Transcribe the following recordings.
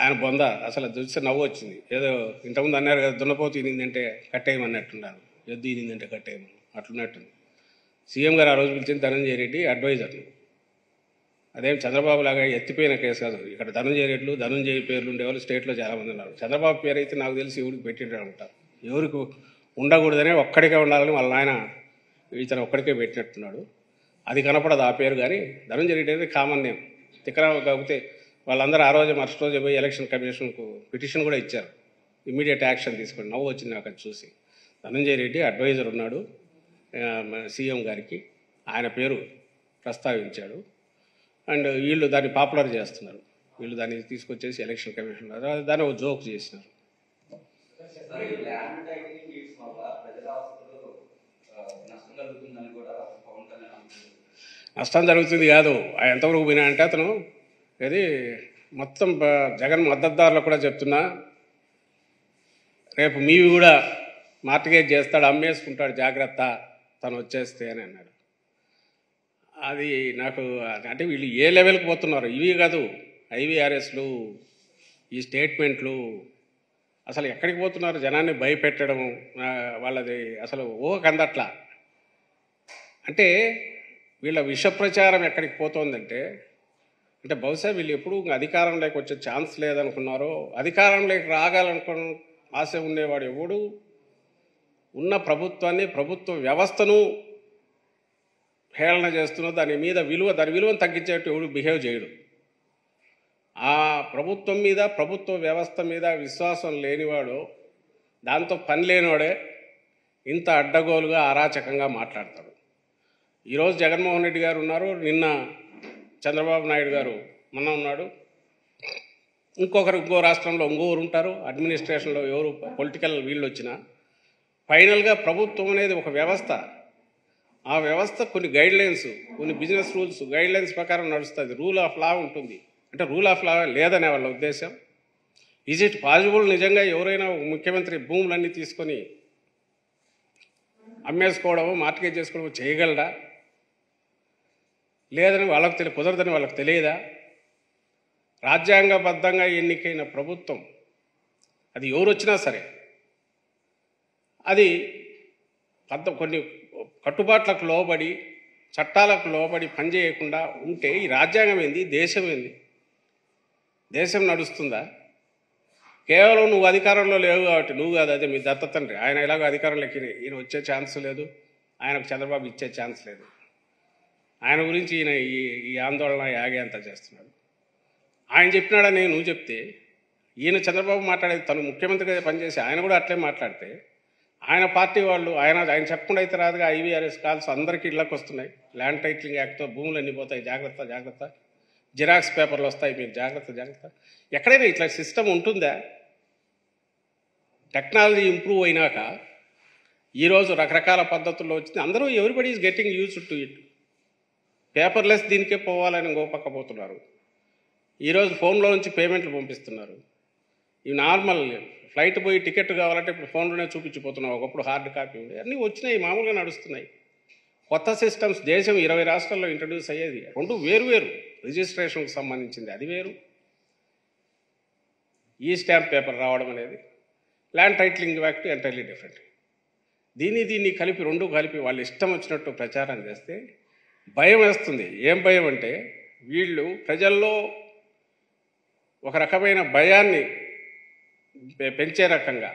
ఆయన బొంద అసలు చూస్తే నవ్వు వచ్చింది. ఏదో ఇంతకుముందు అన్నారు కదా, దున్నపోతు ఇనిందంటే కట్టేయమన్నట్టున్నారు, ఎద్దు ఇనిందంటే కట్టేయమని అట్లున్నట్టుంది. సీఎం గారు ఆ రోజు పిలిచింది ధనంజయ రెడ్డి అడ్వైజర్లు. అదేం చంద్రబాబు లాగా ఎత్తిపోయిన కేసు కాదు. ఇక్కడ ధనంజయ రెడ్లు, ధనంజయ పేర్లు ఉండేవాళ్ళు స్టేట్లో చాలామంది ఉన్నారు. చంద్రబాబు పేరు అయితే నాకు తెలిసి ఎవరికి పెట్టింటారు ఉంటారు, ఎవరికి ఉండకూడదనే ఒక్కడికే ఉండాలని వాళ్ళ ఆయన ఇతను ఒక్కడికే పెట్టినట్టున్నాడు. అది కనపడదు ఆ పేరు. కానీ ధనంజయ రెడ్డి అనేది కామన్ నేమ్. తిక్కరావు కాకపోతే వాళ్ళందరూ ఆ రోజు మరుసటి రోజు పోయి ఎలక్షన్ కమిషన్కు పిటిషన్ కూడా ఇచ్చారు, ఇమ్మీడియట్ యాక్షన్ తీసుకోండి. నవ్వు వచ్చింది నాకు అది చూసి. ధనంజయ రెడ్డి అడ్వైజర్ ఉన్నాడు సీఎం గారికి, ఆయన పేరు ప్రస్తావించాడు. అండ్ వీళ్ళు దాన్ని పాపులర్ చేస్తున్నారు, వీళ్ళు దాన్ని తీసుకొచ్చేసి ఎలక్షన్ కమిషన్ దాన్ని ఒక జోక్ చేసినారు. నష్టం జరుగుతుంది కాదు, ఎంతవరకు పోయినా అంటే అతను ఇది మొత్తం జగన్ మద్దతుదారులకు కూడా చెప్తున్నా, రేపు మీవి కూడా మార్టిగేజ్ చేస్తాడు, అమ్మేసుకుంటాడు, జాగ్రత్త తను వచ్చేస్తే అని అన్నాడు. అది నాకు అంటే వీళ్ళు ఏ లెవెల్కి పోతున్నారు. ఇవి కాదు ఐవీఆర్ఎస్లు, ఈ స్టేట్మెంట్లు అసలు ఎక్కడికి పోతున్నారు, జనాన్ని భయపెట్టడం వాళ్ళది అసలు ఊహకందట్లా. అంటే వీళ్ళ విష ప్రచారం ఎక్కడికి పోతుందంటే, అంటే బహుశా వీళ్ళు ఎప్పుడు అధికారంలోకి వచ్చే ఛాన్స్ లేదనుకున్నారో, అధికారంలోకి రాగాలనుకున్న ఆశ ఉండేవాడు ఎవడు ఉన్న ప్రభుత్వాన్ని, ప్రభుత్వ వ్యవస్థను హేళన చేస్తున్నా దాని విలువను తగ్గించేట్టు ఎవడు బిహేవ్ చేయడు. ఆ ప్రభుత్వం మీద, ప్రభుత్వ వ్యవస్థ మీద విశ్వాసం లేనివాడు, దాంతో పని లేనివాడే ఇంత అడ్డగోలుగా అరాచకంగా మాట్లాడతాడు. ఈరోజు జగన్మోహన్ రెడ్డి గారు ఉన్నారు, నిన్న చంద్రబాబు నాయుడు గారు మొన్న ఉన్నాడు, ఇంకో రాష్ట్రంలో ఇంకోరు ఉంటారు, అడ్మినిస్ట్రేషన్లో ఎవరు పొలిటికల్ వీళ్ళు వచ్చినా ఫైనల్గా ప్రభుత్వం అనేది ఒక వ్యవస్థ. ఆ వ్యవస్థ కొన్ని గైడ్లైన్స్, కొన్ని బిజినెస్ రూల్స్ గైడ్లైన్స్ ప్రకారం నడుస్తుంది. రూల్ ఆఫ్ లా ఉంటుంది. అంటే రూల్ ఆఫ్ లా లేదనే వాళ్ళ ఉద్దేశం. ఈజ్ ఇట్ పాసిబుల్ నిజంగా ఎవరైనా ముఖ్యమంత్రి భూములన్నీ తీసుకొని అమ్మేసుకోవడము, మార్టిగేజ్ చేసుకోవడము చేయగలడా? లేదని వాళ్ళకు కుదరదని వాళ్ళకి తెలియదా? రాజ్యాంగబద్ధంగా ఎన్నికైన ప్రభుత్వం అది ఎవరు వచ్చినా సరే అది కొన్ని కట్టుబాట్లకు లోబడి, చట్టాలకు లోబడి పనిచేయకుండా ఉంటే ఈ రాజ్యాంగం ఏంది, దేశం ఏంది? దేశం నడుస్తుందా? కేవలం నువ్వు అధికారంలో లేవు కాబట్టి నువ్వు కాదు, అదే మీ దత్త తండ్రి ఆయన ఎలాగో అధికారంలోకి ఈయన వచ్చే ఛాన్స్ లేదు, ఆయనకు చంద్రబాబు ఇచ్చే ఛాన్స్ లేదు. ఆయన గురించి ఈయన ఈ ఆందోళన యాగే అంతా చేస్తున్నాడు. ఆయన చెప్పినాడని నువ్వు చెప్తే, ఈయన చంద్రబాబు మాట్లాడేది తను ముఖ్యమంత్రిగా పనిచేసి ఆయన కూడా అట్లే మాట్లాడితే, ఆయన పార్టీ వాళ్ళు ఆయన చెప్పకుండా అయితే రాదుగా. ఐవీఆర్ఎస్ కాల్స్ అందరికీ ఇళ్ళకి వస్తున్నాయి. ల్యాండ్ టైటిలింగ్ యాక్ట్తో భూములు ఎన్నిపోతాయి, జాగ్రత్త జాగ్రత్త, జిరాక్స్ పేపర్లు వస్తాయి, మీరు జాగ్రత్త జాగ్రత్త. ఎక్కడైనా ఇట్లా సిస్టమ్ ఉంటుందా? టెక్నాలజీ ఇంప్రూవ్ అయినాక ఈరోజు రకరకాల పద్ధతుల్లో వచ్చింది. అందరూ everybody is getting used to it. Paperless దీనికే పోవాలని ఇంకో పక్క పోతున్నారు. ఈరోజు ఫోన్లో నుంచి పేమెంట్లు పంపిస్తున్నారు. ఇవి నార్మల్. ఫ్లైట్ పోయి టికెట్ కావాలంటే ఇప్పుడు ఫోన్లోనే చూపించిపోతున్నాం, ఒకప్పుడు హార్డ్ కాపీ ఉంది. అన్నీ వచ్చినాయి, మామూలుగా నడుస్తున్నాయి. కొత్త సిస్టమ్స్ దేశం 20 రాష్ట్రాల్లో ఇంట్రడ్యూస్ అయ్యేది. రెండు వేరు రిజిస్ట్రేషన్కి సంబంధించింది, అది వేరు. ఈ స్టాంప్ పేపర్ రావడం అనేది, land titling act entirely different. దీన్ని రెండు కలిపి వాళ్ళు ఇష్టం వచ్చినట్టు ప్రచారం చేస్తే భయం వేస్తుంది. ఏం భయం అంటే, వీళ్ళు ప్రజల్లో ఒక రకమైన భయాన్ని పెంచే రకంగా,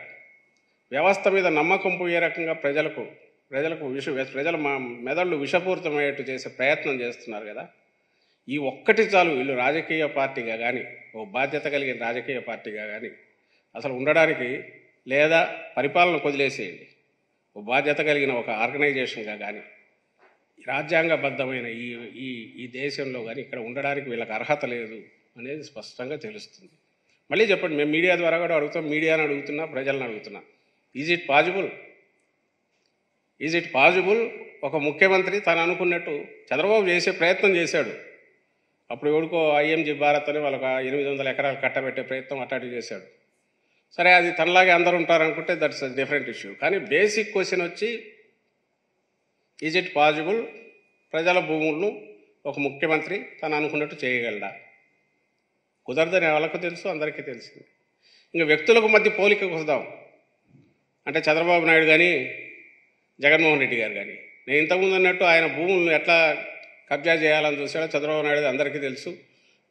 వ్యవస్థ మీద నమ్మకం పోయే రకంగా ప్రజల మెదళ్ళు విషపూరితమయ్యేట్టు చేసే ప్రయత్నం చేస్తున్నారు కదా. ఈ ఒక్కటి చాలు వీళ్ళు రాజకీయ పార్టీగా కానీ, ఓ బాధ్యత కలిగిన రాజకీయ పార్టీగా కానీ అసలు ఉండడానికి, లేదా పరిపాలన వదిలేసేయండి, ఓ బాధ్యత కలిగిన ఒక ఆర్గనైజేషన్గా కానీ, రాజ్యాంగబద్ధమైన ఈ దేశంలో కానీ ఇక్కడ ఉండడానికి వీళ్ళకి అర్హత లేదు అనేది స్పష్టంగా తెలుస్తుంది. మళ్ళీ చెప్పండి, మేము మీడియా ద్వారా కూడా అడుగుతాం, మీడియాని అడుగుతున్నా, ప్రజలను అడుగుతున్నా, ఈజ్ ఇట్ పాజిబుల్ ఒక ముఖ్యమంత్రి తను అనుకున్నట్టు చంద్రబాబు చేసే ప్రయత్నం చేశాడు. అప్పుడు ఎవరికో ఐఎంజీ భారత్ అని వాళ్ళకి 800 ఎకరాలు కట్టబెట్టే ప్రయత్నం అటాటి చేశాడు. సరే, అది తనలాగే అందరూ ఉంటారనుకుంటే దట్స్ అ డిఫరెంట్ ఇష్యూ. కానీ బేసిక్ క్వశ్చన్ వచ్చి, ఈజ్ ఇట్ పాజిబుల్ ప్రజల భూములను ఒక ముఖ్యమంత్రి తను అనుకున్నట్టు చేయగలడా? కుదరదని వాళ్ళకు తెలుసు, అందరికీ తెలిసింది. ఇంకా వ్యక్తులకు మధ్య పోలిక వద్దాం. అంటే చంద్రబాబు నాయుడు కానీ జగన్మోహన్ రెడ్డి గారు కానీ, నేను ఇంతకుముందు అన్నట్టు ఆయన భూములను ఎట్లా కబ్జా చేయాలని చూశాడో చంద్రబాబు నాయుడు అందరికీ తెలుసు.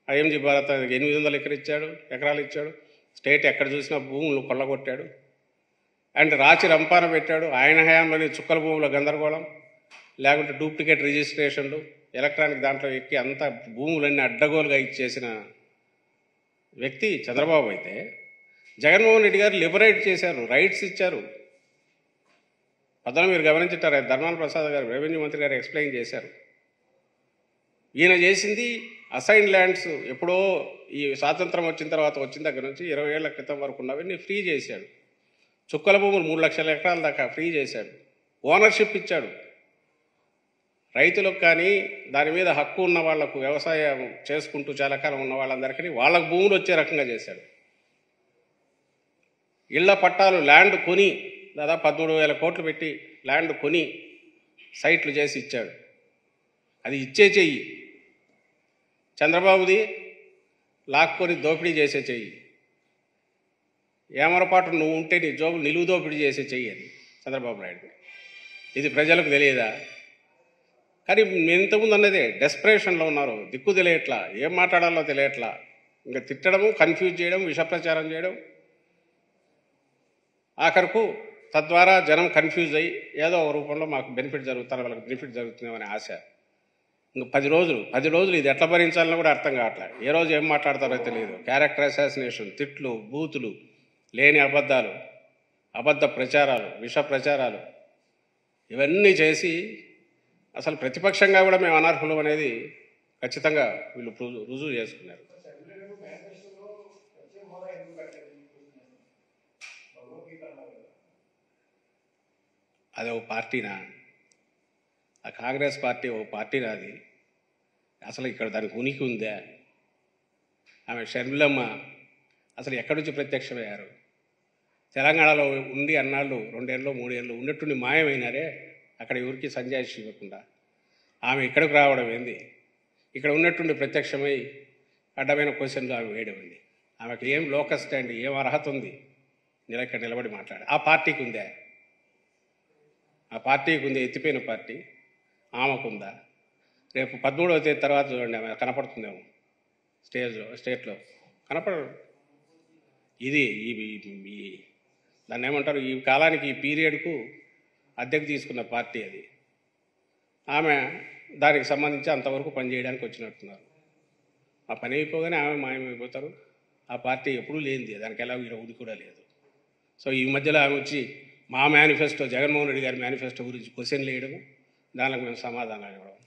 ఐఎంజీ భారత్ 800 ఎకరాలు ఇచ్చాడు. స్టేట్ ఎక్కడ చూసినా భూములు కొల్లగొట్టాడు. అండ్ రాచి రంపాన పెట్టాడు. ఆయన హయాంలోని చుక్కల భూముల గందరగోళం, లేకుంటే డూప్లికేట్ రిజిస్ట్రేషన్లు, ఎలక్ట్రానిక్ దాంట్లో ఎక్కి అంతా భూములన్నీ అడ్డగోలుగా ఇచ్చేసిన వ్యక్తి చంద్రబాబు అయితే, జగన్మోహన్ రెడ్డి గారు లిబరేట్ చేశారు, రైట్స్ ఇచ్చారు. పదన మీరు గమనించుంటారు, ధర్మాన ప్రసాద్ గారు రెవెన్యూ మంత్రి గారు ఎక్స్ప్లెయిన్ చేశారు. ఈయన చేసింది అసైన్ ల్యాండ్స్ ఎప్పుడో ఈ స్వాతంత్రం వచ్చిన దగ్గర నుంచి 20 ఏళ్ల క్రితం వరకు ఉన్నవన్నీ ఫ్రీ చేశాడు. చుక్కల భూములు 3 లక్షల ఎకరాల దాకా ఫ్రీ చేశాడు. ఓనర్షిప్ ఇచ్చాడు రైతులకు, కానీ దాని మీద హక్కు ఉన్న వాళ్లకు, వ్యవసాయం చేసుకుంటూ చాలా కాలం ఉన్న వాళ్ళందరికీ వాళ్ళకు భూములు వచ్చే రకంగా చేశాడు. ఇళ్ల పట్టాలు ల్యాండ్ కొని దాదాపు 13,000 కోట్లు పెట్టి ల్యాండ్ కొని సైట్లు చేసి ఇచ్చాడు. అది ఇచ్చే చెయ్యి. చంద్రబాబుది లాక్కొని దోపిడీ చేసే చెయ్యి. ఏమరపాటు నువ్వు ఉంటే నీ జోబు నిలువు దోపిడీ చేసే చెయ్యి అది చంద్రబాబు నాయుడు. ఇది ప్రజలకు తెలియదా? కానీ నేను ఇంతకుముందు అన్నదే, డెస్పరేషన్లో ఉన్నారు, దిక్కు తెలియట్లా, ఏం మాట్లాడాలో తెలియట్లా. ఇంకా తిట్టడము, కన్ఫ్యూజ్ చేయడం, విషప్రచారం చేయడం, ఆఖరకు తద్వారా జనం కన్ఫ్యూజ్ అయ్యి ఏదో ఒక రూపంలో మాకు బెనిఫిట్ జరుగుతారు, వాళ్ళకి బెనిఫిట్ జరుగుతుందేమనే ఆశ. ఇంక 10 రోజులు ఇది ఎట్లా భరించాలని కూడా అర్థం కావట్లే. ఏ రోజు ఏం మాట్లాడతారో తెలియదు. క్యారెక్టర్ అసాసినేషన్, తిట్లు, బూతులు, లేని అబద్ధాలు, అబద్ధ ప్రచారాలు, విష ప్రచారాలు, ఇవన్నీ చేసి అసలు ప్రతిపక్షంగా కూడా మేము అనర్హులం అనేది ఖచ్చితంగా వీళ్ళు రుజువు చేసుకున్నారు. అది ఒక పార్టీనా? ఆ కాంగ్రెస్ పార్టీ ఒక పార్టీనా? అది అసలు ఇక్కడ దానికి ఉనికి ఉందా? ఆమె షర్మిలమ్మ అసలు ఎక్కడి నుంచి ప్రత్యక్షమయ్యారు? తెలంగాణలో ఉండి అన్నాళ్ళు 2 ఏళ్ళు 3 ఏళ్ళు ఉన్నట్టుండి మాయమైనారే. అక్కడ ఎవరికి సంజాయిషి ఇవ్వకుండా ఆమె ఇక్కడికి రావడం ఏంది? ఇక్కడ ఉన్నట్టుండి ప్రత్యక్షమై అడ్డమైన క్వశ్చన్లు ఆమె వేయడం ఏంది? ఆమెకు ఏం లోకల్ స్టాండ్, ఏం అర్హత ఉంది ఇక్కడ నిలబడి మాట్లాడి? ఆ పార్టీకి ఉందా? ఆ పార్టీకి ఉంది, ఎత్తిపోయిన పార్టీ. ఆమెకుందా? రేపు 13వ తేదీ తర్వాత చూడండి, ఆమె కనపడుతుందేమో స్టేట్లో కనపడరు. ఇది ఈ దాన్ని ఏమంటారు, ఈ కాలానికి, ఈ పీరియడ్కు అద్దెకు తీసుకున్న పార్టీ అది. ఆమె దానికి సంబంధించి అంతవరకు పనిచేయడానికి వచ్చినట్టున్నారు. ఆ పని అయిపోగానే ఆమె మాయమైపోతారు. ఆ పార్టీ ఎప్పుడూ లేనిది, దానికి ఎలా ఉనికి కూడా లేదు. సో ఈ మధ్యలో ఆమె వచ్చి మా మేనిఫెస్టో, జగన్మోహన్ రెడ్డి గారి మేనిఫెస్టో గురించి క్వశ్చన్లు వేయడము, దానికి మేము సమాధానాలు ఇవ్వడం.